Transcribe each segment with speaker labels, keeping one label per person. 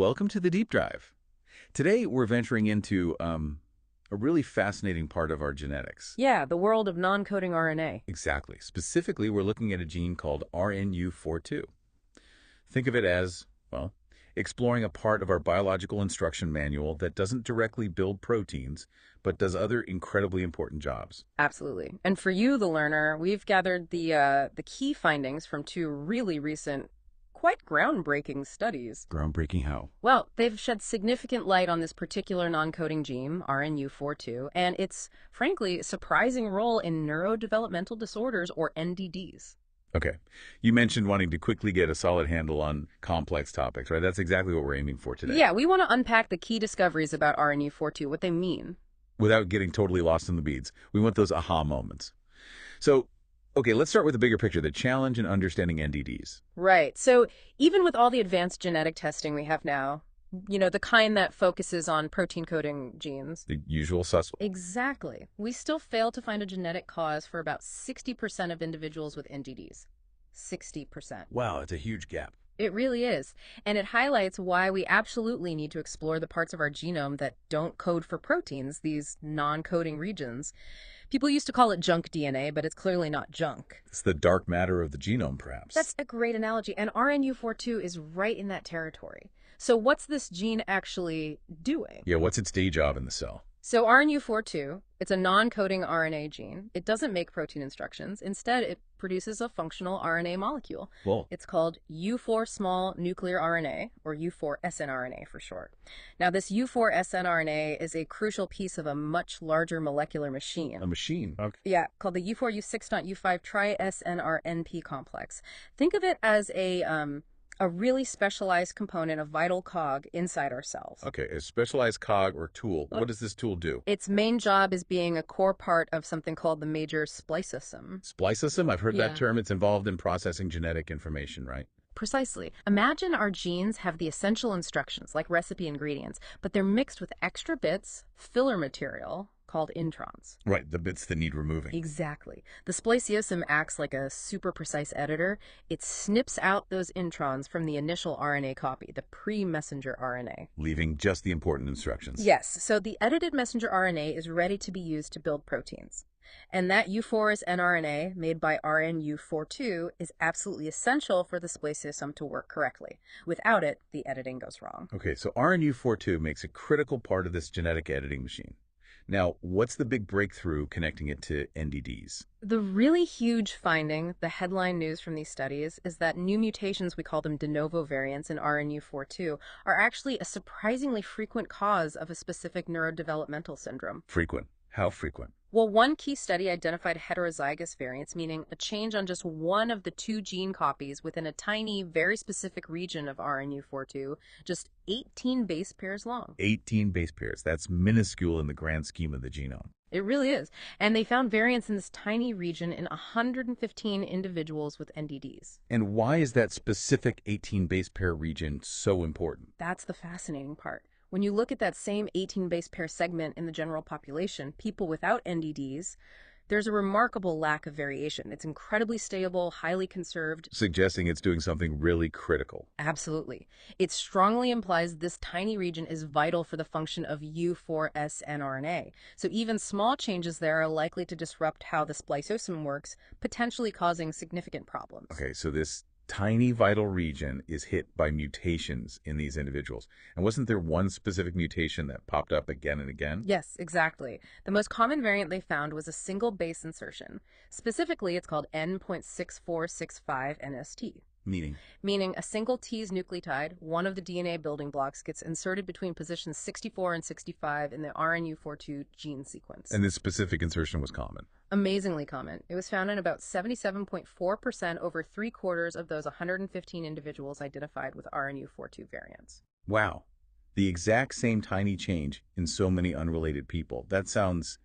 Speaker 1: welcome to the Deep Dive. Today, we're venturing into a really fascinating part of our genetics.
Speaker 2: Yeah, the world of non-coding RNA.
Speaker 1: Exactly. Specifically, we're looking at a gene called RNU4-2. Think of it as, well, exploring a part of our biological instruction manual that doesn't directly build proteins, but does other incredibly important jobs.
Speaker 2: Absolutely. And for you, the learner, we've gathered the key findings from two really recent, quite groundbreaking studies.
Speaker 1: Groundbreaking how?
Speaker 2: Well, they've shed significant light on this particular non-coding gene, RNU4-2, and its, frankly, surprising role in neurodevelopmental disorders, or NDDs.
Speaker 1: Okay. You mentioned wanting to quickly get a solid handle on complex topics, right? That's exactly what we're aiming for today.
Speaker 2: Yeah, we want to unpack the key discoveries about RNU4-2, what they mean.
Speaker 1: Without getting totally lost in the weeds. We want those aha moments. So, okay, let's start with the bigger picture, the challenge in understanding NDDs.
Speaker 2: Right. So even with all the advanced genetic testing we have now, the kind that focuses on protein coding genes.
Speaker 1: The usual suspect.
Speaker 2: Exactly. We still fail to find a genetic cause for about 60% of individuals with NDDs. 60%.
Speaker 1: Wow, it's a huge gap.
Speaker 2: It really is. And it highlights why we absolutely need to explore the parts of our genome that don't code for proteins, these non-coding regions. People used to call it junk DNA, but it's clearly not junk.
Speaker 1: It's the dark matter of the genome, perhaps.
Speaker 2: That's a great analogy. And RNU4-2 is right in that territory. So what's this gene actually doing?
Speaker 1: Yeah, what's its day job in the cell?
Speaker 2: So RNU4-2, it's a non-coding RNA gene. It doesn't make protein instructions. Instead, it produces a functional RNA molecule.
Speaker 1: Whoa.
Speaker 2: It's called U4 small nuclear RNA, or U4 snRNA for short. Now, this U4 snRNA is a crucial piece of a much larger molecular machine.
Speaker 1: A machine? Okay.
Speaker 2: Yeah, called the U4U6.U5 tri-snRNP complex. Think of it as a really specialized component of vital cog inside our cells.
Speaker 1: Okay, a specialized cog or tool. What does this tool do?
Speaker 2: Its main job is being a core part of something called the major spliceosome.
Speaker 1: Spliceosome? I've heard
Speaker 2: Yeah.
Speaker 1: that term. It's involved in processing genetic information, right?
Speaker 2: Precisely. Imagine our genes have the essential instructions, like recipe ingredients, but they're mixed with extra bits, filler material, called introns.
Speaker 1: Right, the bits that need removing.
Speaker 2: Exactly. The spliceosome acts like a super precise editor. It snips out those introns from the initial RNA copy, the pre-messenger RNA.
Speaker 1: Leaving just the important instructions.
Speaker 2: Yes, so the edited messenger RNA is ready to be used to build proteins. And that U4 nRNA, made by RNU4-2, is absolutely essential for the spliceosome to work correctly. Without it, the editing goes wrong.
Speaker 1: Okay, so RNU4-2 makes a critical part of this genetic editing machine. Now, what's the big breakthrough connecting it to NDDs?
Speaker 2: The really huge finding, the headline news from these studies, is that new mutations, we call them de novo variants in RNU4-2, are actually a surprisingly frequent cause of a specific neurodevelopmental syndrome.
Speaker 1: Frequent. How frequent?
Speaker 2: Well, one key study identified heterozygous variants, meaning a change on just one of the two gene copies within a tiny, very specific region of RNU4-2, just 18 base pairs long.
Speaker 1: 18 base pairs. That's minuscule in the grand scheme of the genome.
Speaker 2: It really is. And they found variants in this tiny region in 115 individuals with NDDs.
Speaker 1: And why is that specific 18 base pair region so important?
Speaker 2: That's the fascinating part. When you look at that same 18 base pair segment in the general population, people without NDDs, there's a remarkable lack of variation. It's incredibly stable, highly conserved.
Speaker 1: Suggesting it's doing something really critical.
Speaker 2: Absolutely. It strongly implies this tiny region is vital for the function of U4 snRNA. So even small changes there are likely to disrupt how the spliceosome works, potentially causing significant problems.
Speaker 1: Okay, so this tiny vital region is hit by mutations in these individuals. And wasn't there one specific mutation that popped up again and again?
Speaker 2: Yes, exactly. The most common variant they found was a single base insertion. Specifically, it's called N.6465NST. Meaning a single T's nucleotide, one of the DNA building blocks, gets inserted between positions 64 and 65 in the RNU4-2 gene sequence.
Speaker 1: And this specific insertion was common?
Speaker 2: Amazingly common. It was found in about 77.4% over 3/4 of those 115 individuals identified with RNU4-2 variants.
Speaker 1: Wow. The exact same tiny change in so many unrelated people. That sounds,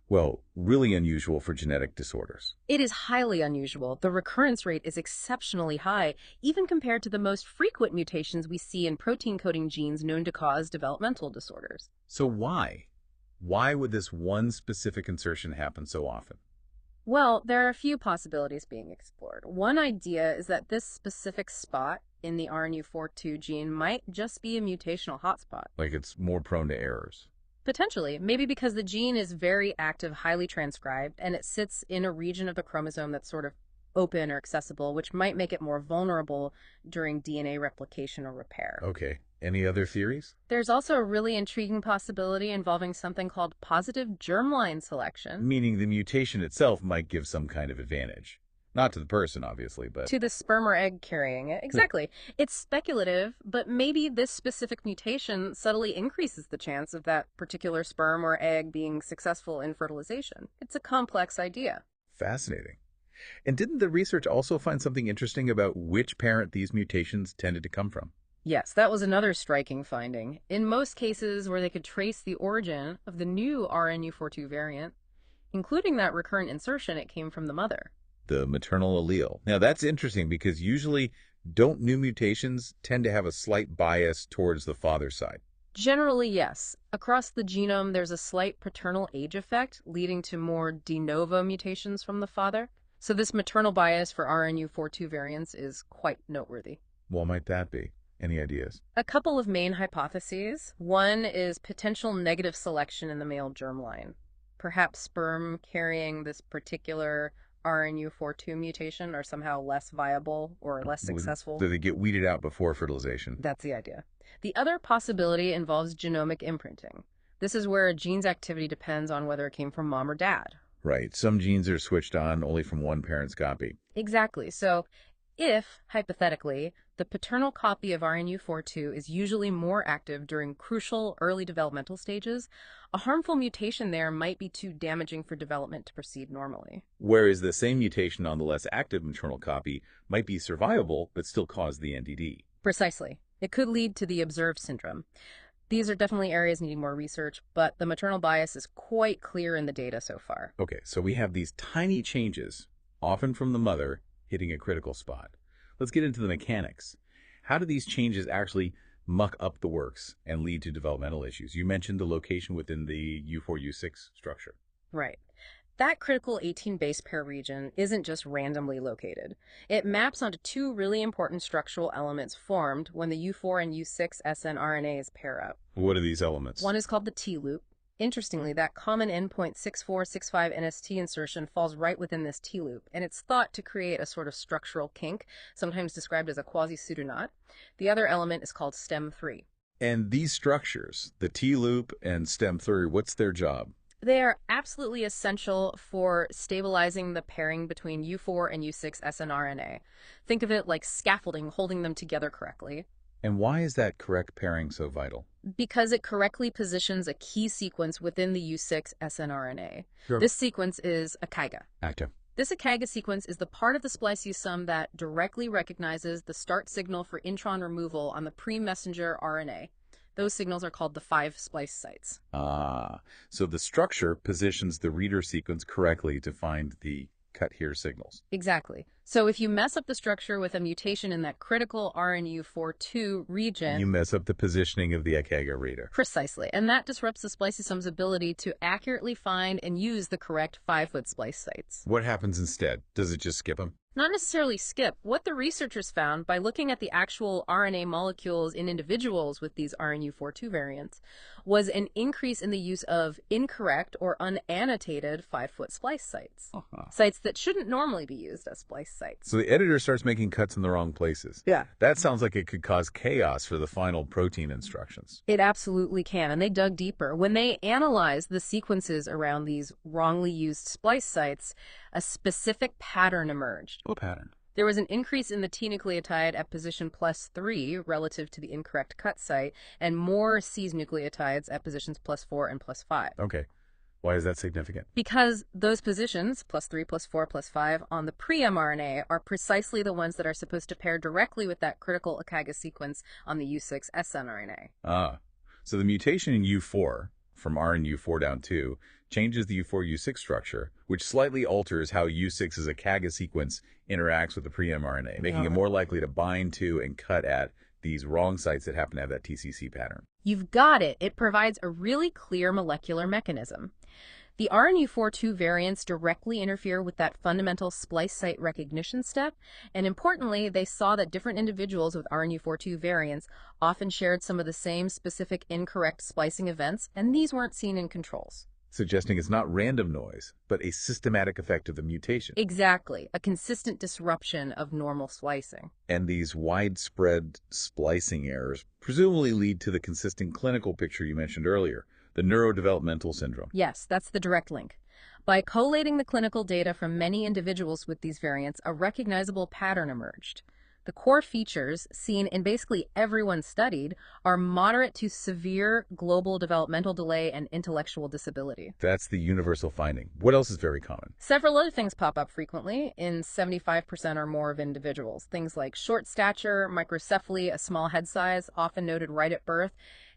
Speaker 1: well, really unusual for genetic disorders.
Speaker 2: It is highly unusual. The recurrence rate is exceptionally high, even compared to the most frequent mutations we see in protein coding genes known to cause developmental disorders.
Speaker 1: So why? Why would this one specific insertion happen so often?
Speaker 2: Well, there are a few possibilities being explored. One idea is that this specific spot in the RNU4-2 gene might just be a mutational hotspot.
Speaker 1: Like it's more prone to errors.
Speaker 2: Potentially, maybe because the gene is very active, highly transcribed, and it sits in a region of the chromosome that's sort of open or accessible, which might make it more vulnerable during DNA replication or repair.
Speaker 1: Okay. Any other theories?
Speaker 2: There's also a really intriguing possibility involving something called positive germline selection.
Speaker 1: Meaning the mutation itself might give some kind of advantage. Not to the person, obviously, but...
Speaker 2: To the sperm or egg carrying it. Exactly. It's speculative, but maybe this specific mutation subtly increases the chance of that particular sperm or egg being successful in fertilization. It's a complex idea.
Speaker 1: Fascinating. And didn't the research also find something interesting about which parent these mutations tended to come from?
Speaker 2: Yes, that was another striking finding. In most cases where they could trace the origin of the new RNU4-2 variant, including that recurrent insertion, it came from the mother.
Speaker 1: The maternal allele. Now, that's interesting because usually don't new mutations tend to have a slight bias towards the father's side?
Speaker 2: Generally, yes. Across the genome, there's a slight paternal age effect, leading to more de novo mutations from the father. So this maternal bias for RNU4-2 variants is quite noteworthy.
Speaker 1: What might that be? Any ideas?
Speaker 2: A couple of main hypotheses. One is potential negative selection in the male germline. Perhaps sperm carrying this particular RNU4-2 mutation are somehow less viable or less successful.
Speaker 1: Do they get weeded out before fertilization?
Speaker 2: That's the idea. The other possibility involves genomic imprinting. This is where a gene's activity depends on whether it came from mom or dad.
Speaker 1: Right. Some genes are switched on only from one parent's copy.
Speaker 2: Exactly. So if, hypothetically, the paternal copy of RNU4-2 is usually more active during crucial early developmental stages, a harmful mutation there might be too damaging for development to proceed normally.
Speaker 1: Whereas the same mutation on the less active maternal copy might be survivable but still cause the NDD.
Speaker 2: Precisely. It could lead to the observed syndrome. These are definitely areas needing more research, but the maternal bias is quite clear in the data so far.
Speaker 1: Okay, so we have these tiny changes, often from the mother, hitting a critical spot. Let's get into the mechanics. How do these changes actually muck up the works and lead to developmental issues? You mentioned the location within the U4-U6 structure.
Speaker 2: Right. That critical 18 base pair region isn't just randomly located. It maps onto two really important structural elements formed when the U4 and U6 snRNAs pair up.
Speaker 1: What are these elements?
Speaker 2: One is called the T-loop. Interestingly, that common endpoint 6465 NST insertion falls right within this T-loop, and it's thought to create a sort of structural kink, sometimes described as a quasi-pseudoknot. The other element is called STEM3.
Speaker 1: And these structures, the T-loop and STEM3, what's their job?
Speaker 2: They are absolutely essential for stabilizing the pairing between U4 and U6 snRNA. Think of it like scaffolding holding them together correctly.
Speaker 1: And why is that correct pairing so vital?
Speaker 2: Because it correctly positions a key sequence within the U6 snRNA.
Speaker 1: Sure.
Speaker 2: This sequence is a KIGA.
Speaker 1: Active.
Speaker 2: This KIGA sequence is the part of the spliceosome that directly recognizes the start signal for intron removal on the pre-messenger RNA. Those signals are called the 5 splice sites.
Speaker 1: So the structure positions the reader sequence correctly to find the cut here signals.
Speaker 2: Exactly. So if you mess up the structure with a mutation in that critical RNU4-2 region...
Speaker 1: You mess up the positioning of the ACAGA reader.
Speaker 2: Precisely. And that disrupts the spliceosome's ability to accurately find and use the correct 5-foot splice sites.
Speaker 1: What happens instead? Does it just skip them?
Speaker 2: Not necessarily skip. What the researchers found by looking at the actual RNA molecules in individuals with these RNU4-2 variants was an increase in the use of incorrect or unannotated 5-foot splice sites. Sites that shouldn't normally be used as splice sites.
Speaker 1: So the editor starts making cuts in the wrong places.
Speaker 2: Yeah.
Speaker 1: That sounds like it could cause chaos for the final protein instructions.
Speaker 2: It absolutely can, and they dug deeper. When they analyzed the sequences around these wrongly used splice sites, a specific pattern emerged.
Speaker 1: What pattern?
Speaker 2: There was an increase in the T nucleotide at position +3 relative to the incorrect cut site, and more C's nucleotides at positions +4 and +5.
Speaker 1: Okay. Why is that significant?
Speaker 2: Because those positions, +3, +4, +5, on the pre-mRNA are precisely the ones that are supposed to pair directly with that critical ACAGA sequence on the U6 snRNA.
Speaker 1: So the mutation in U4 from RNU4-2 changes the U4-U6 structure, which slightly alters how U6's ACAGA sequence interacts with the pre-mRNA, making it more likely to bind to and cut at these wrong sites that happen to have that TCC pattern.
Speaker 2: You've got it. It provides a really clear molecular mechanism. The RNU4-2 variants directly interfere with that fundamental splice site recognition step, and importantly, they saw that different individuals with RNU4-2 variants often shared some of the same specific incorrect splicing events, and these weren't seen in controls.
Speaker 1: Suggesting it's not random noise, but a systematic effect of the mutation.
Speaker 2: Exactly, a consistent disruption of normal splicing.
Speaker 1: And these widespread splicing errors presumably lead to the consistent clinical picture you mentioned earlier, the neurodevelopmental syndrome.
Speaker 2: Yes, that's the direct link. By collating the clinical data from many individuals with these variants, a recognizable pattern emerged. The core features seen in basically everyone studied are moderate to severe global developmental delay and intellectual disability.
Speaker 1: That's the universal finding. What else is very common?
Speaker 2: Several other things pop up frequently in 75% or more of individuals. Things like short stature, microcephaly, a small head size, often noted right at birth,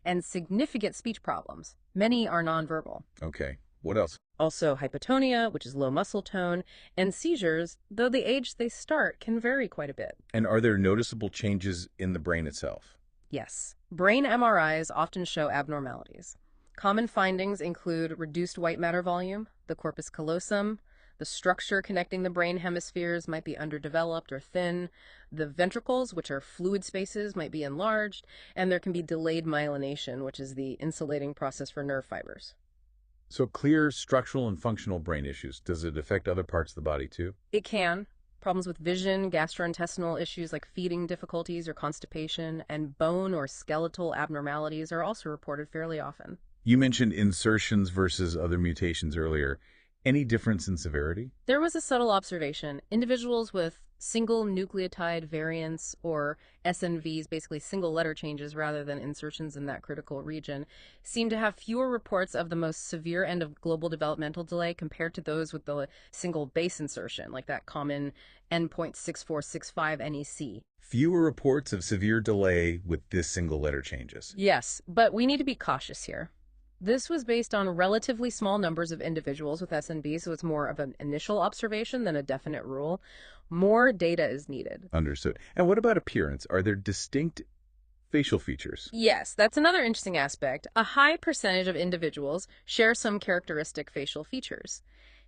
Speaker 2: and significant speech problems. Many are nonverbal.
Speaker 1: Okay. What else?
Speaker 2: Also hypotonia, which is low muscle tone, and seizures, though the age they start can vary quite a bit.
Speaker 1: And are there noticeable changes in the brain itself?
Speaker 2: Yes, brain MRIs often show abnormalities. Common findings include reduced white matter volume, the corpus callosum, the structure connecting the brain hemispheres might be underdeveloped or thin, the ventricles, which are fluid spaces, might be enlarged, and there can be delayed myelination, which is the insulating process for nerve fibers.
Speaker 1: So clear structural and functional brain issues. Does it affect other parts of the body too?
Speaker 2: It can. Problems with vision, gastrointestinal issues like feeding difficulties or constipation, and bone or skeletal abnormalities are also reported fairly often.
Speaker 1: You mentioned insertions versus other mutations earlier. Any difference in severity?
Speaker 2: There was a subtle observation. Individuals with single nucleotide variants, or SNVs, basically single letter changes rather than insertions in that critical region, seem to have fewer reports of the most severe end of global developmental delay compared to those with the single base insertion, like that common N.6465 NEC.
Speaker 1: Fewer reports of severe delay with this single letter changes.
Speaker 2: Yes, but we need to be cautious here. This was based on relatively small numbers of individuals with SNB, so it's more of an initial observation than a definite rule. More data is needed.
Speaker 1: Understood. And what about appearance? Are there distinct facial features?
Speaker 2: Yes, that's another interesting aspect. A high percentage of individuals share some characteristic facial features.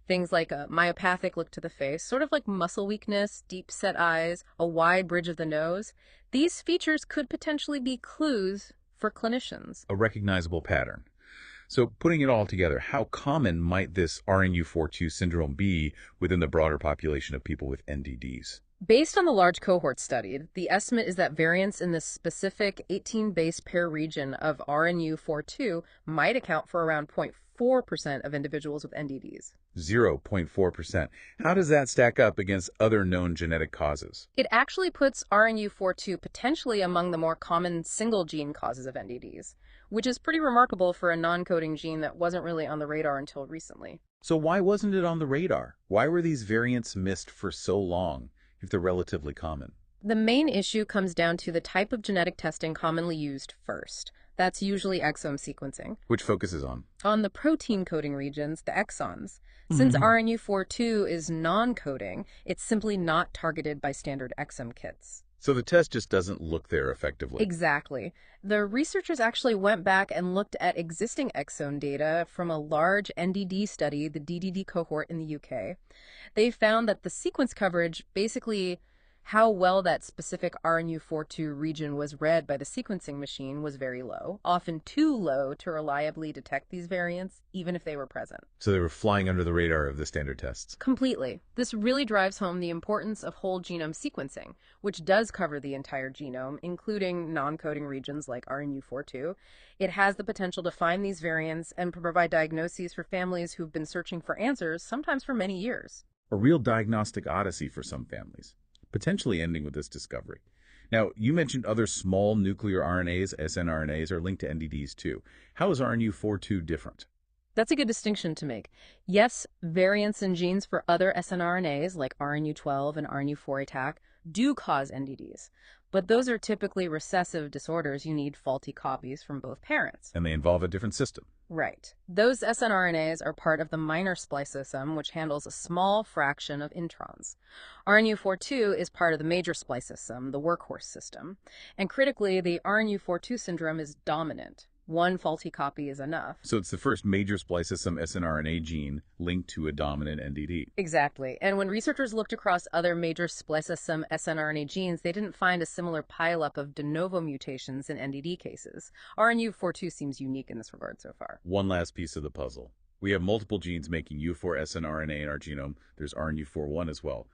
Speaker 2: Things like a myopathic look to the face, sort of like muscle weakness, deep-set eyes, a wide bridge of the nose. These features could potentially be clues for clinicians.
Speaker 1: A recognizable pattern. So putting it all together, how common might this RNU4-2 syndrome be within the broader population of people with NDDs?
Speaker 2: Based on the large cohort studied, the estimate is that variants in this specific 18 base pair region of RNU4-2 might account for around 0.4% of individuals with NDDs.
Speaker 1: 0.4%. How does that stack up against other known genetic causes?
Speaker 2: It actually puts RNU4-2 potentially among the more common single gene causes of NDDs, which is pretty remarkable for a non-coding gene that wasn't really on the radar until recently.
Speaker 1: So why wasn't it on the radar? Why were these variants missed for so long if they're relatively common?
Speaker 2: The main issue comes down to the type of genetic testing commonly used first. That's usually exome sequencing.
Speaker 1: Which focuses on
Speaker 2: the protein coding regions, the exons. Since RNU4-2 is non-coding, it's simply not targeted by standard exome kits.
Speaker 1: So the test just doesn't look there effectively.
Speaker 2: Exactly. The researchers actually went back and looked at existing exome data from a large NDD study, the DDD cohort in the UK. They found that the sequence coverage, basically how well that specific RNU4-2 region was read by the sequencing machine, was very low, often too low to reliably detect these variants, even if they were present.
Speaker 1: So they were flying under the radar of the standard tests.
Speaker 2: Completely. This really drives home the importance of whole genome sequencing, which does cover the entire genome, including non-coding regions like RNU4-2. It has the potential to find these variants and provide diagnoses for families who've been searching for answers, sometimes for many years.
Speaker 1: A real diagnostic odyssey for some families, potentially ending with this discovery. Now, you mentioned other small nuclear RNAs, snRNAs, are linked to NDDs too. How is RNU4-2 different?
Speaker 2: That's a good distinction to make. Yes, variants in genes for other snRNAs, like RNU12 and RNU4-ATAC, do cause NDDs, but those are typically recessive disorders. You need faulty copies from both parents.
Speaker 1: And they involve a different system.
Speaker 2: Right. Those snRNAs are part of the minor spliceosome, which handles a small fraction of introns. RNU4-2 is part of the major spliceosome, the workhorse system. And critically, the RNU4-2 syndrome is dominant. One faulty copy is enough.
Speaker 1: So it's the first major spliceosome snRNA gene linked to a dominant NDD.
Speaker 2: Exactly. And when researchers looked across other major spliceosome snRNA genes, they didn't find a similar pileup of de novo mutations in NDD cases. RNU4-2 seems unique in this regard so far.
Speaker 1: One last piece of the puzzle. We have multiple genes making U4 snRNA in our genome. There's RNU4-1 as well.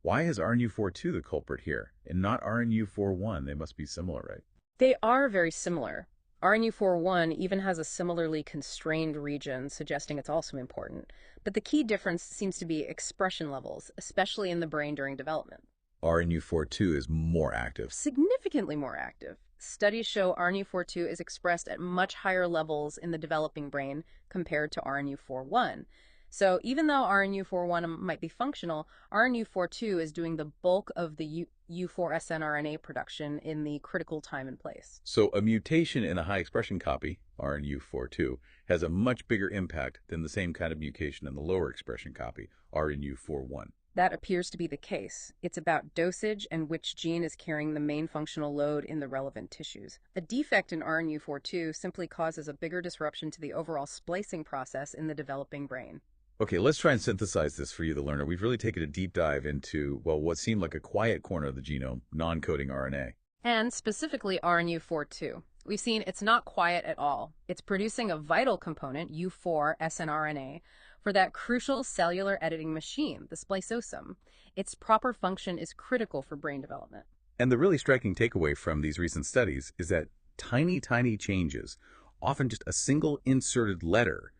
Speaker 1: Why is RNU4-2 the culprit here and not RNU4-1? They must be similar, right?
Speaker 2: They are very similar. RNU4-1 even has a similarly constrained region, suggesting it's also important. But the key difference seems to be expression levels, especially in the brain during development.
Speaker 1: RNU4-2 is more active.
Speaker 2: Significantly more active. Studies show RNU4-2 is expressed at much higher levels in the developing brain compared to RNU4-1. So even though RNU4-1 might be functional, RNU4-2 is doing the bulk of the U4 snRNA production in the critical time and place.
Speaker 1: So a mutation in a high expression copy, RNU4-2, has a much bigger impact than the same kind of mutation in the lower expression copy, RNU4-1.
Speaker 2: That appears to be the case. It's about dosage and which gene is carrying the main functional load in the relevant tissues. A defect in RNU4-2 simply causes a bigger disruption to the overall splicing process in the developing brain.
Speaker 1: Okay, let's try and synthesize this for you, the learner. We've really taken a deep dive into, well, what seemed like a quiet corner of the genome, non-coding RNA.
Speaker 2: And specifically RNU4-2. We've seen it's not quiet at all. It's producing a vital component, U4 snRNA, for that crucial cellular editing machine, the spliceosome. Its proper function is critical for brain development.
Speaker 1: And the really striking takeaway from these recent studies is that tiny, tiny changes, often just a single inserted letter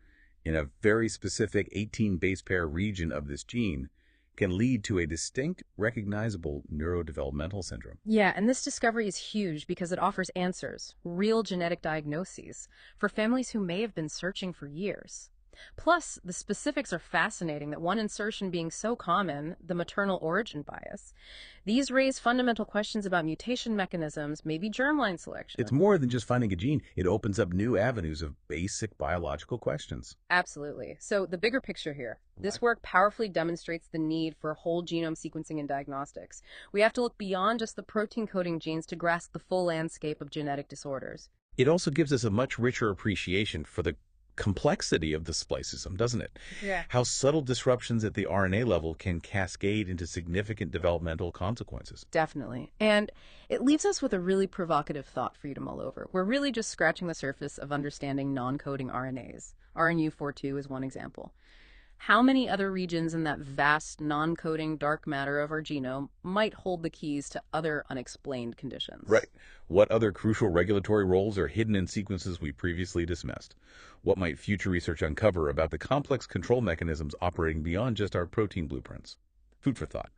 Speaker 1: in a very specific 18 base pair region of this gene, can lead to a distinct, recognizable neurodevelopmental syndrome.
Speaker 2: Yeah, and this discovery is huge because it offers answers, real genetic diagnoses, for families who may have been searching for years. Plus, the specifics are fascinating, that one insertion being so common, the maternal origin bias. These raise fundamental questions about mutation mechanisms, maybe germline selection.
Speaker 1: It's more than just finding a gene. It opens up new avenues of basic biological questions.
Speaker 2: Absolutely. So the bigger picture here. This work powerfully demonstrates the need for whole genome sequencing in diagnostics. We have to look beyond just the protein coding genes to grasp the full landscape of genetic disorders.
Speaker 1: It also gives us a much richer appreciation for the complexity of the spliceosome, doesn't it?
Speaker 2: Yeah.
Speaker 1: How subtle disruptions at the RNA level can cascade into significant developmental consequences.
Speaker 2: Definitely. And it leaves us with a really provocative thought for you to mull over. We're really just scratching the surface of understanding non-coding RNAs. RNU4-2 is one example. How many other regions in that vast non-coding dark matter of our genome might hold the keys to other unexplained conditions?
Speaker 1: Right. What other crucial regulatory roles are hidden in sequences we previously dismissed? What might future research uncover about the complex control mechanisms operating beyond just our protein blueprints? Food for thought.